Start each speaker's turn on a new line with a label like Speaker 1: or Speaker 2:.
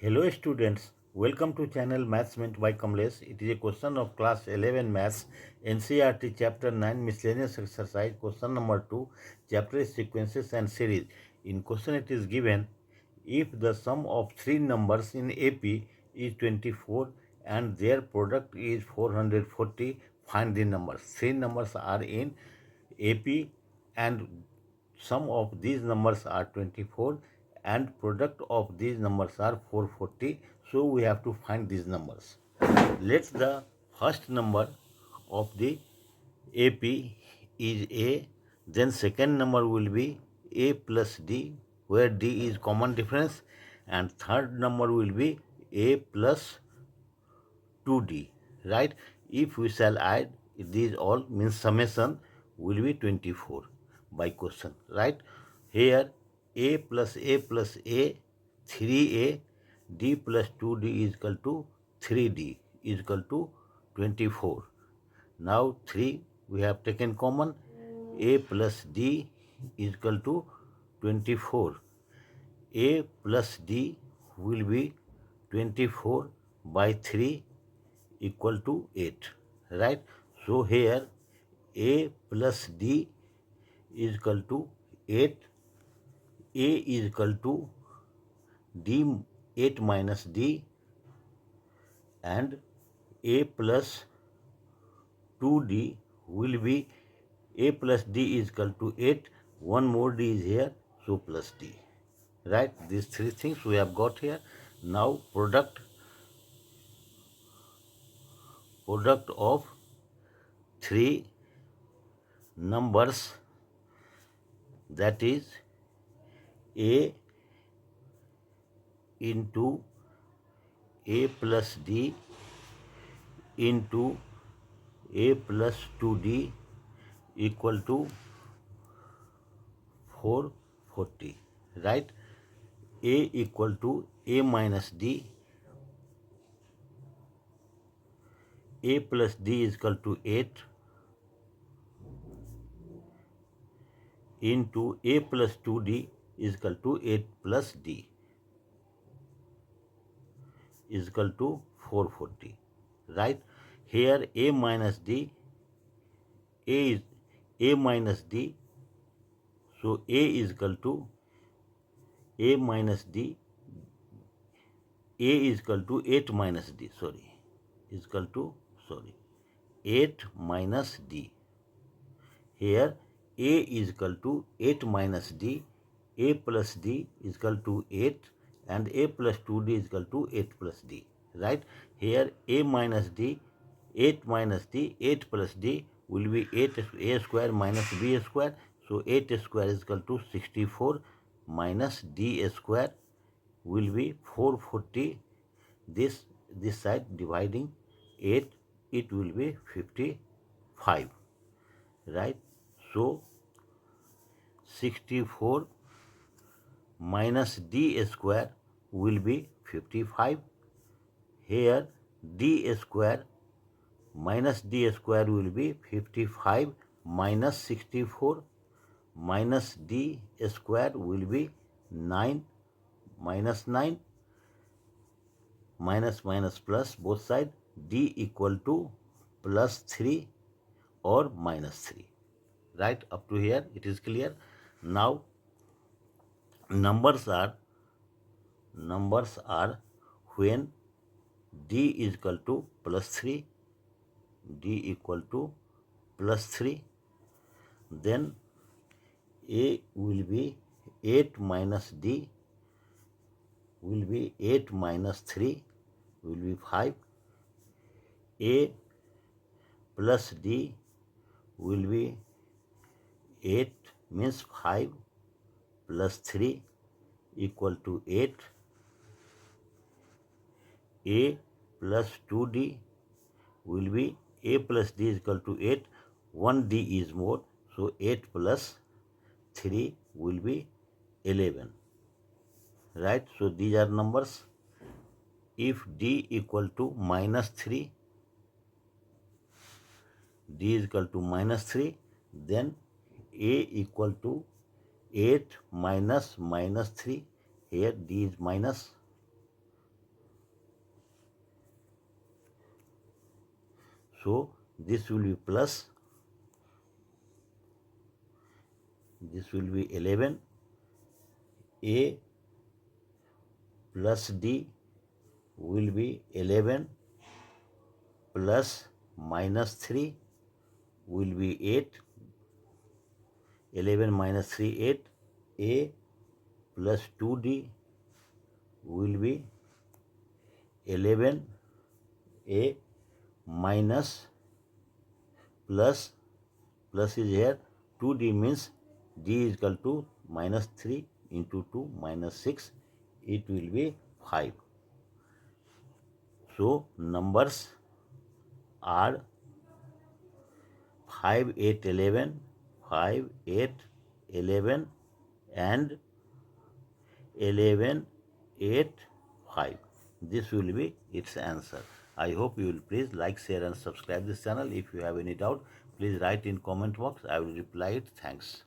Speaker 1: Hello students, welcome to channel Maths Meant by Kamlesh. It is a question of class 11 Maths, NCERT chapter 9 miscellaneous exercise, question number 2, chapter is sequences and series. In question it is given, if the sum of three numbers in AP is 24 and their product is 440, find the numbers. Three numbers are in AP and sum of these numbers are 24 and product of these numbers are 440. So we have to find these numbers. Let the first number of the AP is A, then second number will be A plus D, where D is common difference, and third number will be A plus 2D, right? If we shall add these all, means summation will be 24 by question, right? Here A plus A plus A, 3A, D plus 2D is equal to 3D is equal to 24. Now 3 we have taken common, A plus D is equal to 24. A plus D will be 24 by 3 equal to 8, right? So here A plus D is equal to 8, A is equal to D 8 minus D, and A plus 2D will be A plus D is equal to 8, one more D is here, so plus D, right? These three things we have got here. Now product of three numbers, that is A into A plus D into A plus 2D equal to 440, right? A equal to A minus D, A plus D is equal to 8 into A plus 2D is equal to 8 plus D is equal to 440, right? Here A minus D, A is A minus D, so A is equal to A minus D, A is equal to 8 minus D, is equal to, 8 minus D. Here A is equal to 8 minus D, A plus D is equal to 8, and A plus 2D is equal to 8 plus D, right? Here A minus D, 8 minus D, 8 plus D will be 8 A square minus B square, so 8 square is equal to 64 minus D square will be 440. This side dividing 8, it will be 55, right? So 64 minus D square will be 55. Here D square minus D square will be 55 minus 64 minus D square will be 9 minus 9 minus minus plus both side, D equal to plus 3 or minus 3, right? Up to here it is clear. Now numbers are when D is equal to plus 3, D equal to plus 3, then A will be 8 minus D will be 8 minus 3 will be 5, A plus D will be 8 means 5 plus 3 equal to 8, A plus 2D will be A plus D is equal to 8, 1 D is more, so 8 plus 3 will be 11, right? So these are numbers. If D equal to minus 3, D is equal to minus 3, then A equal to 8 minus minus 3, here D is minus, So this will be plus, this will be 11. A plus D will be 11 plus minus 3 will be 8. 11 minus 3, 8. A plus 2D will be 11. A minus plus is here. 2D means D is equal to minus 3 into 2 minus 6. It will be 5. So numbers are 5, 8, 11, 5, 8, 11 and 11, 8, 5. This will be its answer. I hope you will please like, share and subscribe this channel. If you have any doubt, please write in comment box. I will reply it. Thanks.